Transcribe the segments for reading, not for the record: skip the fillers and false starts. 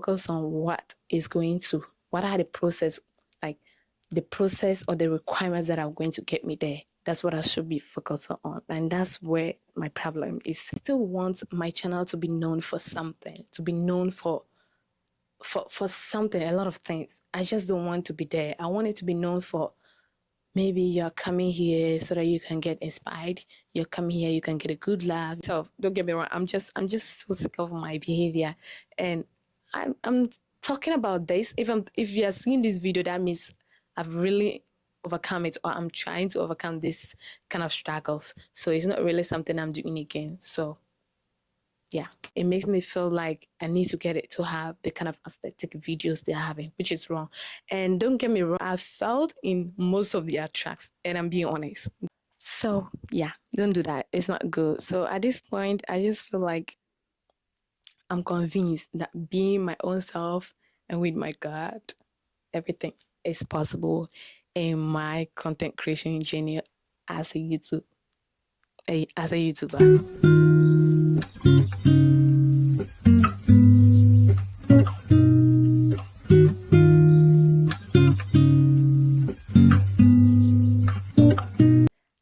focus on what are the process, like the process or the requirements that are going to get me there. That's what I should be focused on. And that's where my problem is. I still want my channel to be known for something, to be known for something, a lot of things. I just don't want to be there. I want it to be known for maybe you're coming here so that you can get inspired. You're coming here, you can get a good laugh. So don't get me wrong. I'm just so sick of my behavior. And I'm talking about this. If you are seeing this video, that means I've really overcome it, or I'm trying to overcome this kind of struggles. So it's not really something I'm doing again. So yeah, it makes me feel like I need to get it to have the kind of aesthetic videos they're having, which is wrong. And don't get me wrong, I felt in most of their tracks, and I'm being honest. So yeah, don't do that. It's not good. So at this point, I just feel like I'm convinced that being my own self and with my God, everything is possible in my content creation journey as a YouTuber.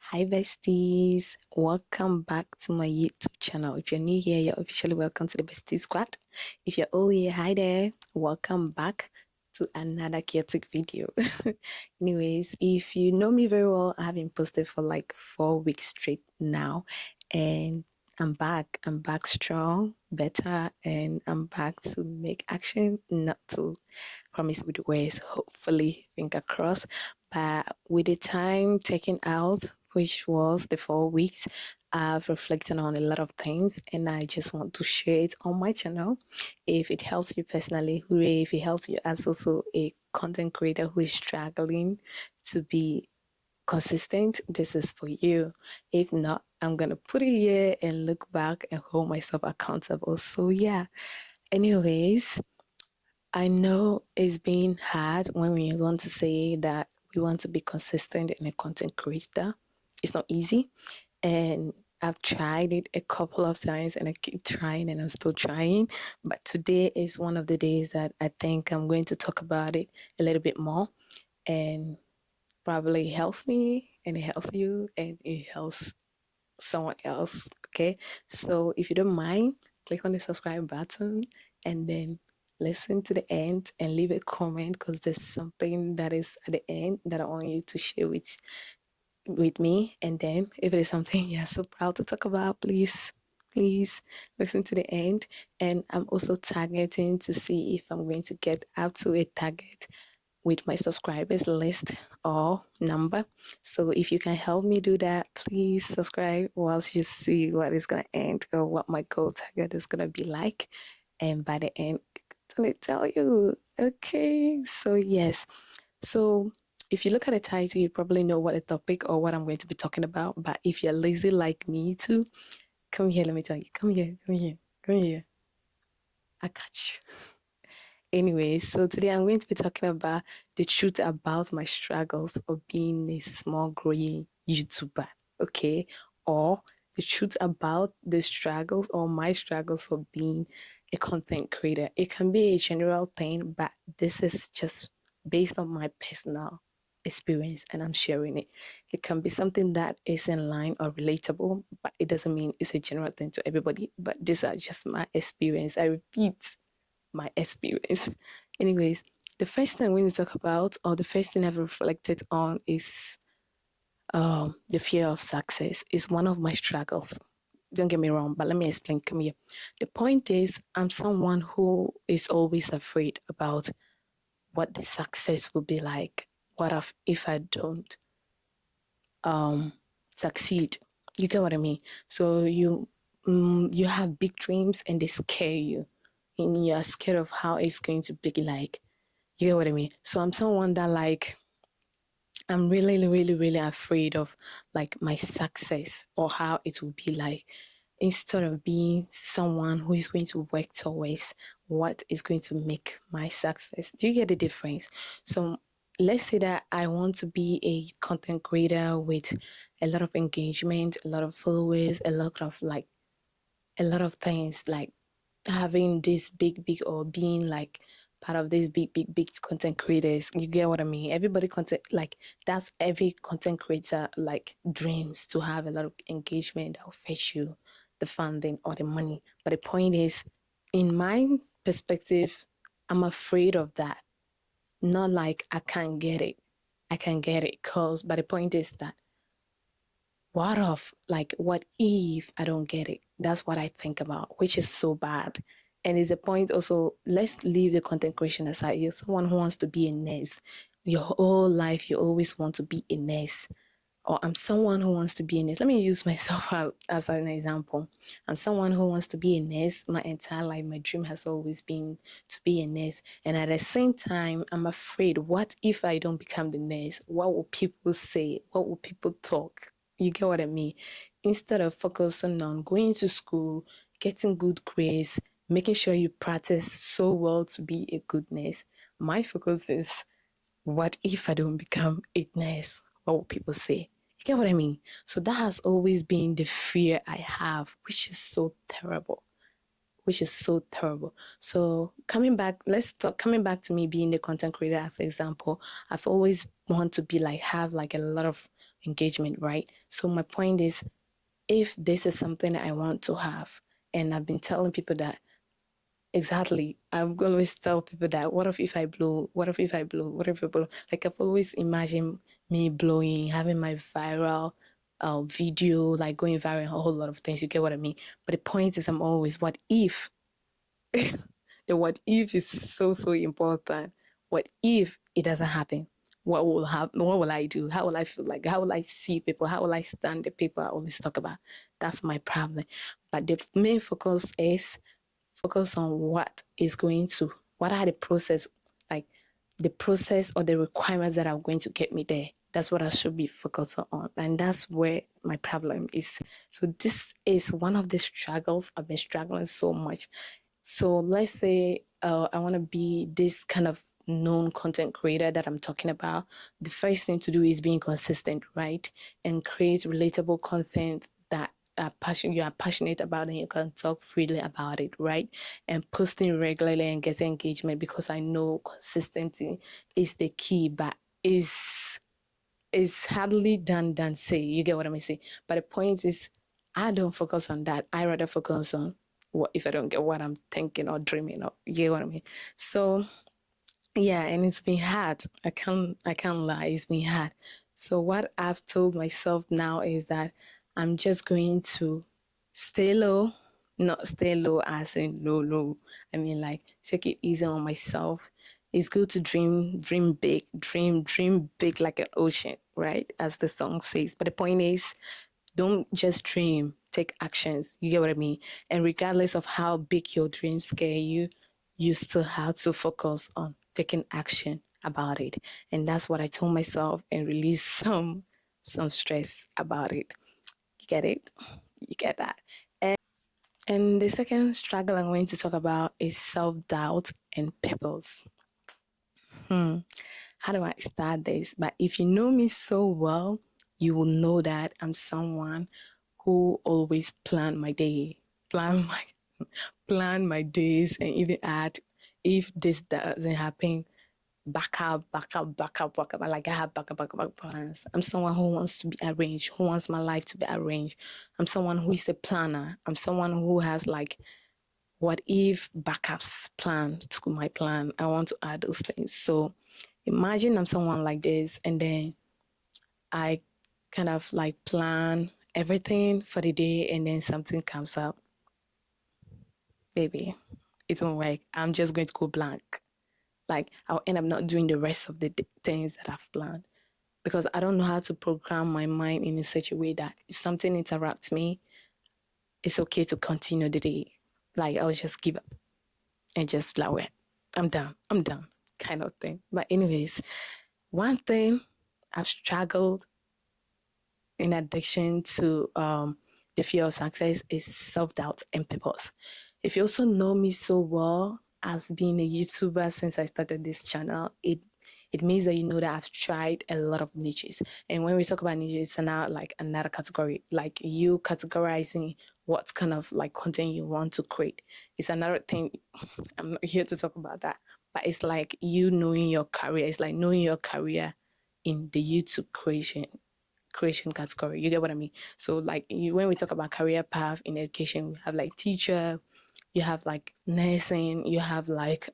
Hi besties, welcome back to my YouTube channel. If you're new here, you're officially welcome to the Besties Squad. If you're old here, hi there, welcome back to another chaotic video. Anyways, if you know me very well, I have been posted for like 4 weeks straight now, and I'm back strong, better, and I'm back to make action, not to promise with words, hopefully, finger crossed. But with the time taken out, which was the 4 weeks, I've reflected on a lot of things, and I just want to share it on my channel. If it helps you personally, hooray. If it helps you as also a content creator who is struggling to be consistent, this is for you. If not, I'm gonna put it here and look back and hold myself accountable. So yeah, anyways, I know it's been hard when we want to say that we want to be consistent in a content creator. It's not easy. And I've tried it a couple of times, and I keep trying, and I'm still trying. But today is one of the days that I think I'm going to talk about it a little bit more, and probably helps me, and it helps you, and it helps someone else. Okay. So if you don't mind, click on the subscribe button and then listen to the end and leave a comment, because there's something that is at the end that I want you to share with me. And then if it is something you're so proud to talk about, please listen to the end. And I'm also targeting to see if I'm going to get up to a target with my subscribers list or number. So if you can help me do that, please subscribe whilst you see what is going to end or what my goal target is going to be like. And by the end, I'm going to tell you. Okay. So yes. So if you look at the title, you probably know what the topic or what I'm going to be talking about. But if you're lazy like me too, come here, let me tell you. Come here, come here, come here. I got you. Anyway, so today I'm going to be talking about the truth about my struggles of being a small growing YouTuber, okay? Or the truth about the struggles or my struggles of being a content creator. It can be a general thing, but this is just based on my personal experience and I'm sharing it. It can be something that is in line or relatable, but it doesn't mean it's a general thing to everybody. But these are just my experience. I repeat, my experience. Anyways, the first thing I'm going to talk about, or the first thing I've reflected on, is the fear of success. Is one of my struggles. Don't get me wrong, but let me explain. Come here. The point is, I'm someone who is always afraid about what the success will be like. What if I don't succeed? You get what I mean? So you have big dreams and they scare you, and you're scared of how it's going to be like. You get what I mean? So I'm someone that like I'm really, really, really afraid of like my success or how it will be like, instead of being someone who is going to work towards what is going to make my success. Do you get the difference? So let's say that I want to be a content creator with a lot of engagement, a lot of followers, a lot of things like having this big or being like part of these big content creators. You get what I mean? Everybody content like that's every content creator like dreams to have a lot of engagement that will fetch you the funding or the money. But the point is, in my perspective, I'm afraid of that. Not like I can't get it. I can get it. Cause but the point is that what if I don't get it? That's what I think about, which is so bad. And is a point also, let's leave the content creation aside. You're someone who wants to be a nurse. Your whole life, you always want to be a nurse, or I'm someone who wants to be a nurse. Let me use myself as an example. I'm someone who wants to be a nurse my entire life. My dream has always been to be a nurse. And at the same time, I'm afraid, what if I don't become the nurse? What will people say? What will people talk? You get what I mean? Instead of focusing on going to school, getting good grades, making sure you practice so well to be a good nurse, my focus is, what if I don't become a nurse? What will people say? You get what I mean? So that has always been the fear I have, which is so terrible. Which is so terrible. So coming back to me being the content creator as an example, I've always want to be like have like a lot of engagement, right? So my point is, if this is something I want to have, and I've been telling people that. Exactly. I'm gonna always tell people that, what if I blow? What if I blow? What if I blow? Like I've always imagined me blowing, having my viral video, like going viral, a whole lot of things. You get what I mean? But the point is, I'm always, what if? The what if is so important. What if it doesn't happen? What will happen? What will I do? How will I feel like? How will I see people? How will I stand the people I always talk about? That's my problem. But the main focus on what are the process, like the process or the requirements that are going to get me there. That's what I should be focused on. And that's where my problem is. So this is one of the struggles. I've been struggling so much. So let's say I want to be this kind of known content creator that I'm talking about. The first thing to do is being consistent, right? And create relatable content that you are passionate about, and you can talk freely about it, right? And posting regularly and getting engagement, because I know consistency is the key, but is hardly done than say. You get what I'm saying? But the point is, I don't focus on that. I rather focus on what if I don't get what I'm thinking or dreaming of. You get what I mean? So yeah, and it's been hard. I can't lie, it's been hard. So what I've told myself now is that I'm just going to stay low, not stay low as in low. I mean, like, take it easy on myself. It's good to dream big, dream big like an ocean, right? As the song says. But the point is, don't just dream, take actions. You get what I mean? And regardless of how big your dreams scare you, you still have to focus on taking action about it. And that's what I told myself, and release some stress about it. You get it? You get that? And the second struggle I'm going to talk about is self-doubt and purpose. How do I start this? But if you know me so well, you will know that I'm someone who always plan my day, plan my plan my days, and even add, if this doesn't happen, back up. Like I have back plans. I'm someone who wants to be arranged, who wants my life to be arranged. I'm someone who is a planner. I'm someone who has like, what if backups plan to my plan. I want to add those things. So imagine I'm someone like this, and then I kind of like plan everything for the day, and then something comes up. Baby, it won't work. I'm just going to go blank. Like I'll end up not doing the rest of the things that I've planned, because I don't know how to program my mind in such a way that if something interrupts me, it's okay to continue the day. Like I'll just give up and just like, well, I'm done, kind of thing. But anyways, one thing I've struggled in addition to the fear of success is self-doubt and purpose. If you also know me so well as being a YouTuber since I started this channel, it means that you know that I've tried a lot of niches. And when we talk about niches, it's now like another category, like you categorizing what kind of like content you want to create. It's another thing. I'm not here to talk about that, but it's like you knowing your career. It's like knowing your career in the YouTube creation category. You get what I mean? So like when we talk about career path in education, we have like teacher, you have like nursing, you have like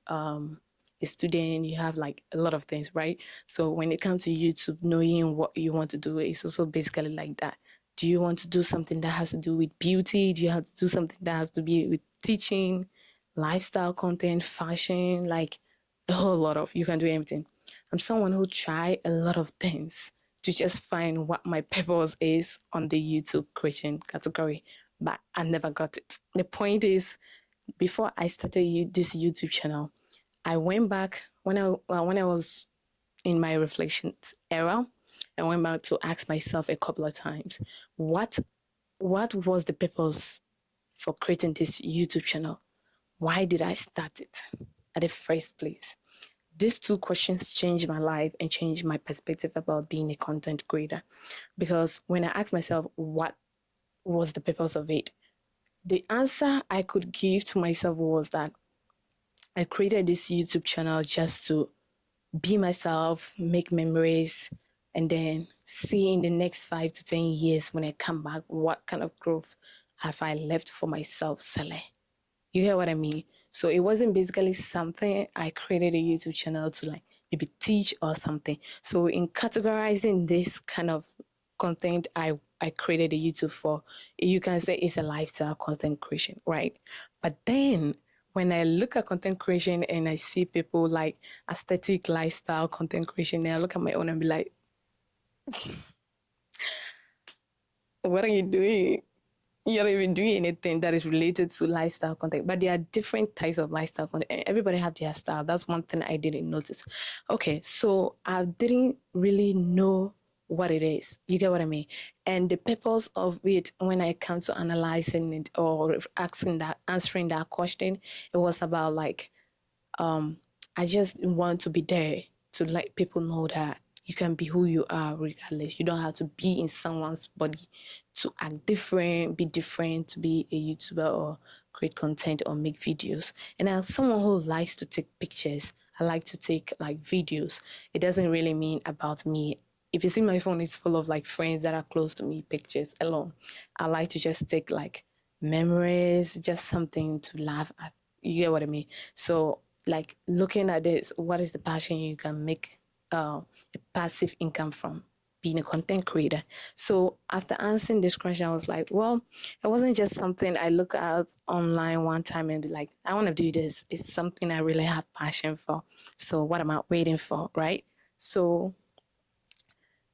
a student, you have like a lot of things, right? So when it comes to YouTube, knowing what you want to do is also basically like that. Do you want to do something that has to do with beauty? Do you have to do something that has to be with teaching, lifestyle content, fashion, like a whole lot of, you can do everything. I'm someone who try a lot of things to just find what my purpose is on the YouTube creation category, but I never got it. The point is, before I started this YouTube channel, I went back when I was in my reflections era. I went back to ask myself a couple of times, what what was the purpose for creating this YouTube channel? Why did I start it at the first place? These two questions changed my life and changed my perspective about being a content creator. Because when I asked myself what was the purpose of it, the answer I could give to myself was that I created this YouTube channel just to be myself, make memories, and then see in the next 5 to 10 years when I come back, what kind of growth have I left for myself, Sele. You hear what I mean? So it wasn't basically something I created a YouTube channel to like maybe teach or something. So in categorizing this kind of content I created a YouTube for, you can say it's a lifestyle content creation, right? But then when I look at content creation and I see people like aesthetic lifestyle content creation, and I look at my own and be like, what are you doing? You're not even doing anything that is related to lifestyle content. But there are different types of lifestyle content, and everybody have their style. That's one thing I didn't notice. Okay, so I didn't really know what it is. You get what I mean? And the purpose of it, when I come to analyzing it or answering that question, it was about like um, I just want to be there to let people know that you can be who you are regardless. You don't have to be in someone's body to act different, be different, to be a YouTuber or create content or make videos. And as someone who likes to take pictures, I like to take like videos. It doesn't really mean about me. If you see my phone, it's full of like friends that are close to me, pictures alone. I like to just take like memories, just something to laugh at. You get what I mean? So like looking at this, what is the passion you can make a passive income from being a content creator? So after answering this question, I was like, well, it wasn't just something I look at online one time and be like, I want to do this. It's something I really have passion for. So what am I waiting for, right? So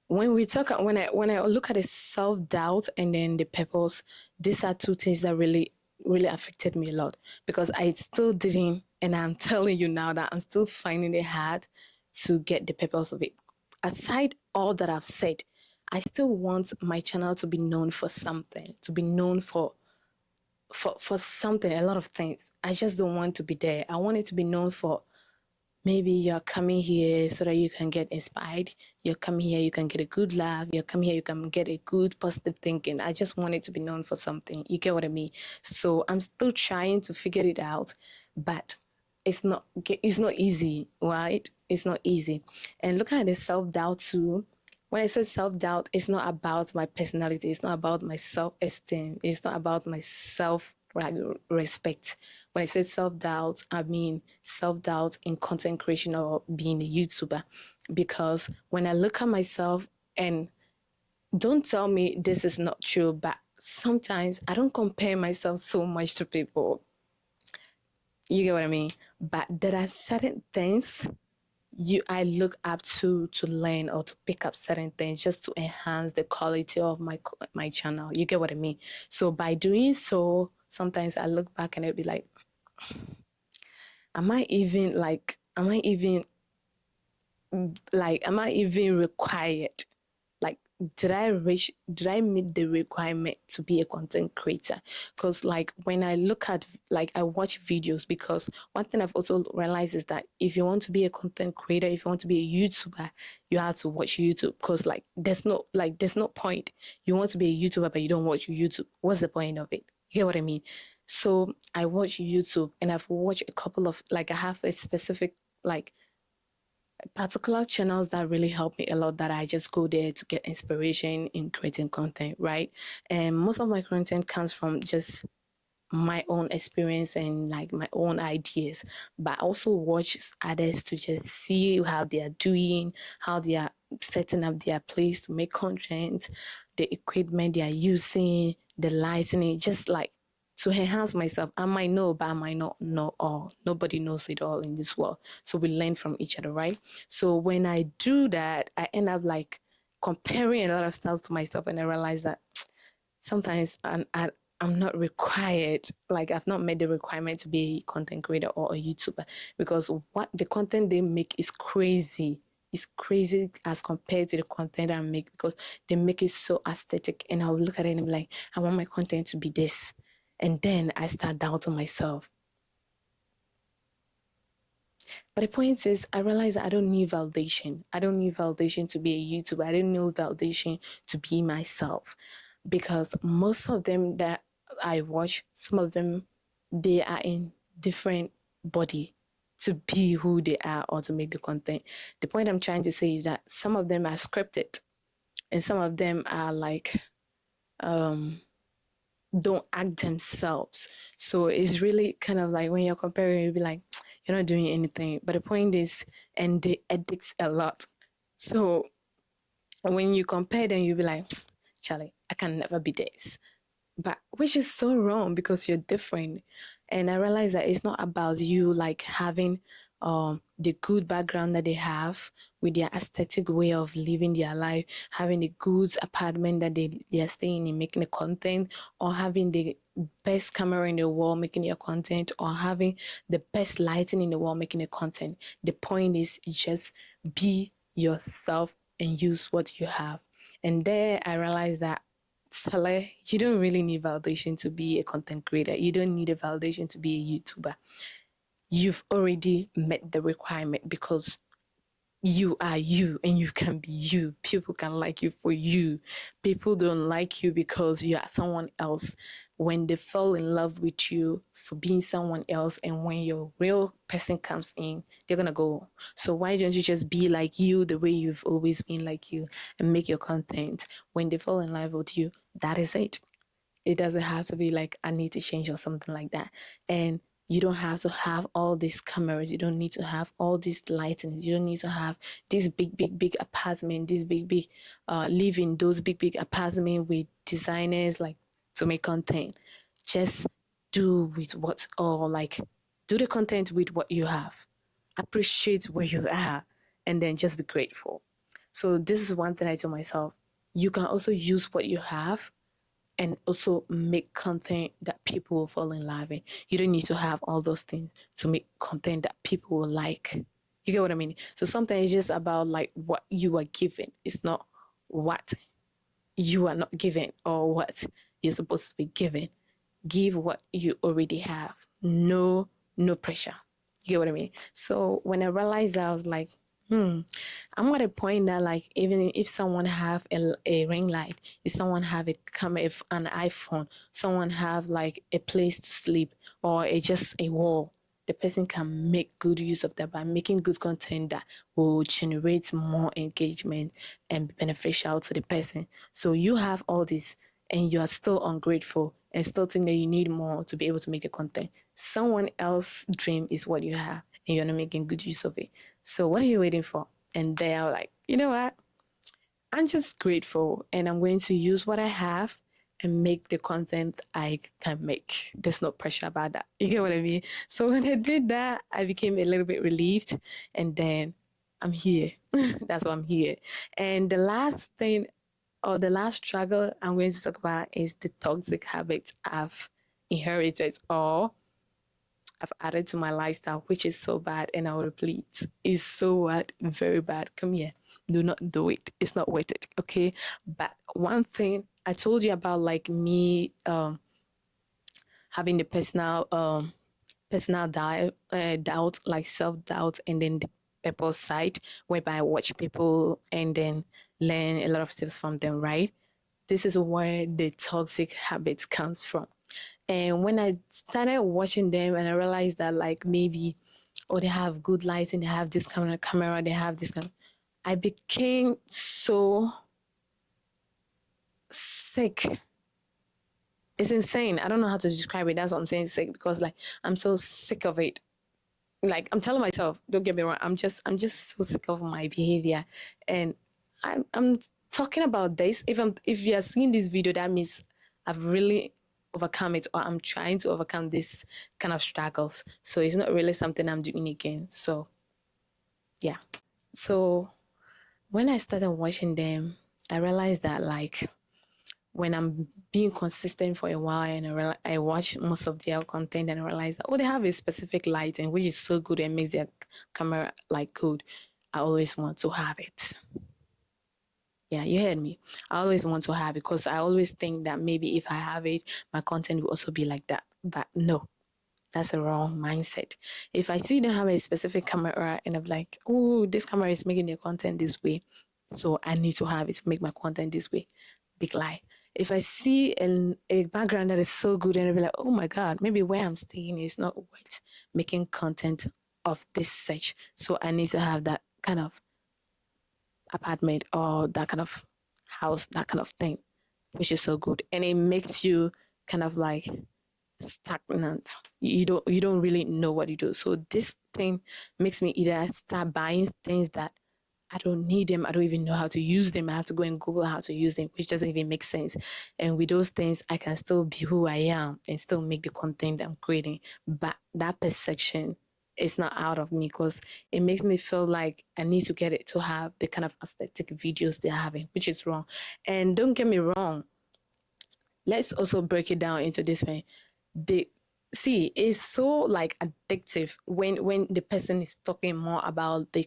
when I look at the self doubt and then the purpose, these are two things that really affected me a lot because I still didn't, and I'm telling you now that I'm still finding it hard to get the purpose of it. Aside all that I've said, I still want my channel to be known for something, to be known for something, a lot of things. I just don't want to be there. I want it to be known for maybe you're coming here so that you can get inspired. You're coming here, you can get a good laugh. You're coming here, you can get a good positive thinking. I just want it to be known for something. You get what I mean? So I'm still trying to figure it out, but it's not easy, right? It's not easy. And looking at the self-doubt too, when I say self-doubt, it's not about my personality, it's not about my self-esteem, it's not about my self respect. When I say self-doubt, I mean self-doubt in content creation or being a YouTuber. Because when I look at myself, and don't tell me this is not true, but sometimes I don't compare myself so much to people. You get what I mean? But there are certain things I look up to learn or to pick up certain things just to enhance the quality of my channel. You get what I mean? So by doing so, sometimes I look back and I'll be like, am I even required? Like did I meet the requirement to be a content creator? Because like when I look at, like, I watch videos, because one thing I've also realized is that if you want to be a content creator, if you want to be a YouTuber, you have to watch YouTube, because like there's no point. You want to be a YouTuber but you don't watch YouTube. What's the point of it? You get what I mean? So I watch YouTube, and I've watched a couple of, like, I have a specific, like, particular channels that really help me a lot, that I just go there to get inspiration in creating content, right? And most of my content comes from just my own experience and like my own ideas, but I also watch others to just see how they are doing, how they are setting up their place to make content, the equipment they are using, the lighting, just like to enhance myself. I might know, but I might not know all. Nobody knows it all in this world. So we learn from each other, right? So when I do that, I end up like comparing a lot of styles to myself, and I realize that sometimes I'm not required, like I've not made the requirement to be a content creator or a YouTuber, because what the content they make is crazy. It's crazy as compared to the content I make, because they make it so aesthetic, and I'll look at it and be like, I want my content to be this. And then I start doubting myself. But the point is, I realize that I don't need validation. I don't need validation to be a YouTuber. I don't need validation to be myself, because most of them that I watch, some of them, they are in different body to be who they are or to make the content. The point I'm trying to say is that some of them are scripted, and some of them are like don't act themselves. So it's really kind of like when you're comparing, you'll be like, you're not doing anything. But the point is, and they edit a lot. So when you compare them, you'll be like, Charlie, I can never be this. But which is so wrong, because you're different. And I realize that it's not about you like having the good background that they have with their aesthetic way of living their life, having the good apartment that they are staying in, making the content, or having the best camera in the world making your content, or having the best lighting in the world making the content. The point is just be yourself and use what you have. And there I realized that, Stella, you don't really need validation to be a content creator. You don't need a validation to be a YouTuber. You've already met the requirement, because you are you and you can be you. People can like you for you. People don't like you because you are someone else. When they fall in love with you for being someone else, and when your real person comes in, they're gonna go. So why don't you just be like you, the way you've always been like you, and make your content? When they fall in love with you, that is it. It doesn't have to be like, I need to change or something like that. And you don't have to have all these cameras. You don't need to have all these lighting. You don't need to have this big apartment, this big, live in those big apartment with designers, like, to make content. Just do with what, or like, do the content with what you have. Appreciate where you are, and then just be grateful. So this is one thing I tell myself. You can also use what you have and also make content that people will fall in love with. You don't need to have all those things to make content that people will like. You get what I mean? So sometimes it's just about like what you are given. It's not what you are not given or what you're supposed to be given. Give what you already have. No pressure. You get what I mean? So when I realized that, I was like, I'm at a point that like, even if someone have a ring light, if someone have a camera, if an iPhone, someone have like a place to sleep, or just a wall, the person can make good use of that by making good content that will generate more engagement and be beneficial to the person. So you have all this, and you are still ungrateful and still think that you need more to be able to make the content. Someone else's dream is what you have, and you're not making good use of it. So what are you waiting for? And they are like, you know what? I'm just grateful, and I'm going to use what I have and make the content I can make. There's no pressure about that. You get what I mean? So when I did that, I became a little bit relieved, and then I'm here. That's why I'm here. And the last thing, or the last struggle I'm going to talk about, is the toxic habits I've inherited or I've added to my lifestyle, which is so bad, and I will repeat, it's so bad, very bad. Come here. do not do it. It's not worth it. Okay. But one thing I told you about, like me having the personal doubt, like self doubt, and then the people side, whereby I watch people and then learn a lot of tips from them, right? This is where the toxic habit comes from. And when I started watching them and I realized that, like, maybe, oh, they have good lighting, they have this camera, they have this kind of, I became so sick. It's insane. I don't know how to describe it. That's what I'm saying, sick, because like I'm so sick of it. Like I'm telling myself, don't get me wrong, I'm just so sick of my behavior. And I'm talking about this. If you are seeing this video, that means I've really overcome it, or I'm trying to overcome this kind of struggles. So it's not really something I'm doing again. So yeah. So when I started watching them, I realized that, like, when I'm being consistent for a while and I watch most of their content and I realize that, oh, they have a specific lighting which is so good and makes their camera like good. I always want to have it. Yeah, you heard me. I always want to have it because I always think that maybe if I have it, my content will also be like that. But no, that's a wrong mindset. If I see them have a specific camera and I'm like, oh, this camera is making their content this way, so I need to have it to make my content this way. Big lie. If I see a background that is so good and I'll be like, oh my God, maybe where I'm staying is not worth making content of this such. So I need to have that kind of apartment or that kind of house, that kind of thing, which is so good. And it makes you kind of like stagnant. You don't really know what you do. So this thing makes me either start buying things that I don't need them. I don't even know how to use them. I have to go and Google how to use them, which doesn't even make sense. And with those things, I can still be who I am and still make the content I'm creating. But that perception is not out of me because it makes me feel like I need to get it to have the kind of aesthetic videos they're having, which is wrong. And don't get me wrong, let's also break it down into this way. The see it's so like addictive when the person is talking more about the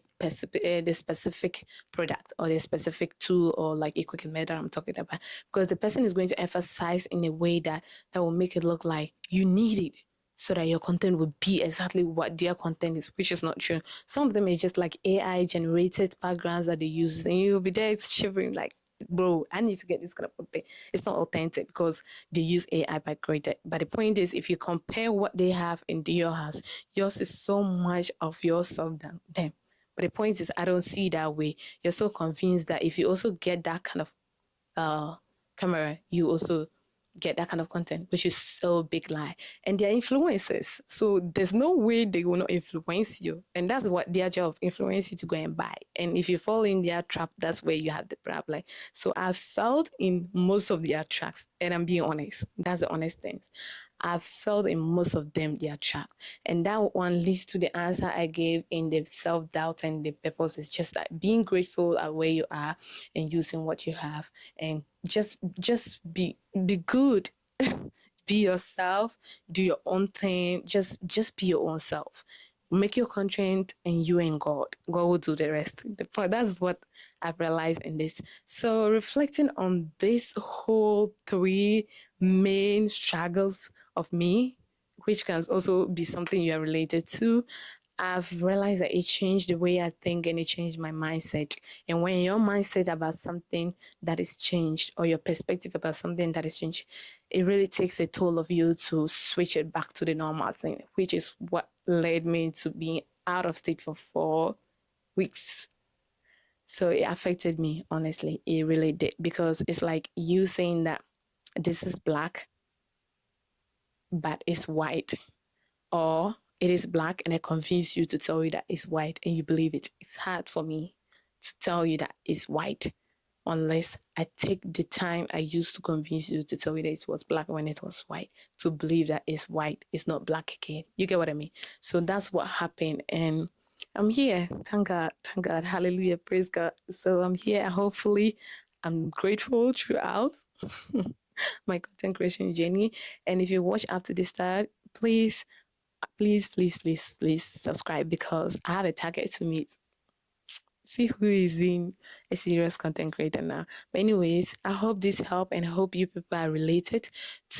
specific product or the specific tool or like equipment that I'm talking about, because the person is going to emphasize in a way that will make it look like you need it so that your content will be exactly what their content is, which is not true. Some of them is just like AI generated backgrounds that they use, and you'll be there shivering like, bro, I need to get this kind of content. It's not authentic because they use AI by created. But the point is, if you compare what they have in your house, yours is so much of yourself than them. But the point is, I don't see it that way. You're so convinced that if you also get that kind of uh, camera, you also get that kind of content, which is so big lie. And they're influencers. So there's no way they will not influence you. And that's what their job, influence you to go and buy. And if you fall in their trap, that's where you have the problem. So I felt in most of their tracks, and I'm being honest. That's the honest thing. I felt in most of them their trap. And that one leads to the answer I gave in the self-doubt and the purpose is just like being grateful at where you are and using what you have, and just be good. Be yourself, do your own thing, just be your own self. Make your content and you and God will do the rest. That's what I've realized in this. So reflecting on this whole three main struggles of me, which can also be something you are related to, I've realized that it changed the way I think and it changed my mindset. And when your mindset about something that is changed or your perspective about something that is changed, it really takes a toll of you to switch it back to the normal thing, which is what led me to being out of state for 4 weeks. So it affected me, honestly. It really did because it's like you saying that this is black, but it's white, or it is black and I convince you to tell you that it's white and you believe it. It's hard for me to tell you that it's white unless I take the time I used to convince you to tell you that it was black when it was white, to believe that it's white, it's not black again. You get what I mean? So that's what happened. And I'm here. Thank God, hallelujah, praise God. So I'm here. Hopefully, I'm grateful throughout my content creation journey. And if you watch up to this start, please subscribe because I have a target to meet. see who is being a serious content creator now. But anyways, I hope this helped and I hope you people are related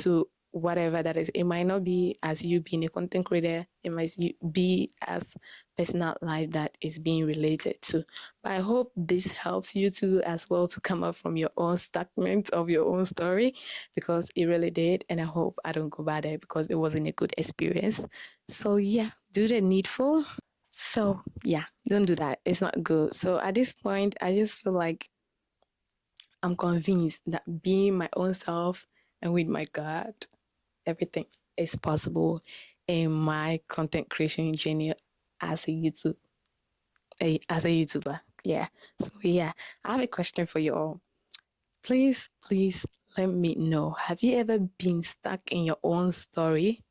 to whatever that is. It might not be as you being a content creator, it might be as personal life that is being related to. But I hope this helps you too as well to come up from your own statement of your own story because it really did. And I hope I don't go back there because it wasn't a good experience. So yeah, do the needful. So yeah, don't do that. It's not good. So at this point, I just feel like I'm convinced that being my own self and with my God, everything is possible in my content creation journey as a YouTube, as a YouTuber. Yeah. So yeah, I have a question for you all. Please let me know. Have you ever been stuck in your own story?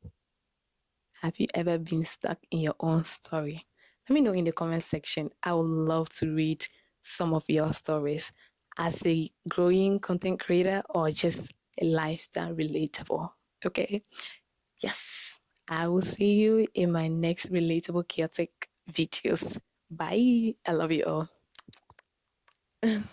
Have you ever been stuck in your own story? Let me know in the comment section. I would love to read some of your stories as a growing content creator or just a lifestyle relatable. Okay. Yes. I will see you in my next relatable chaotic videos. Bye. I love you all.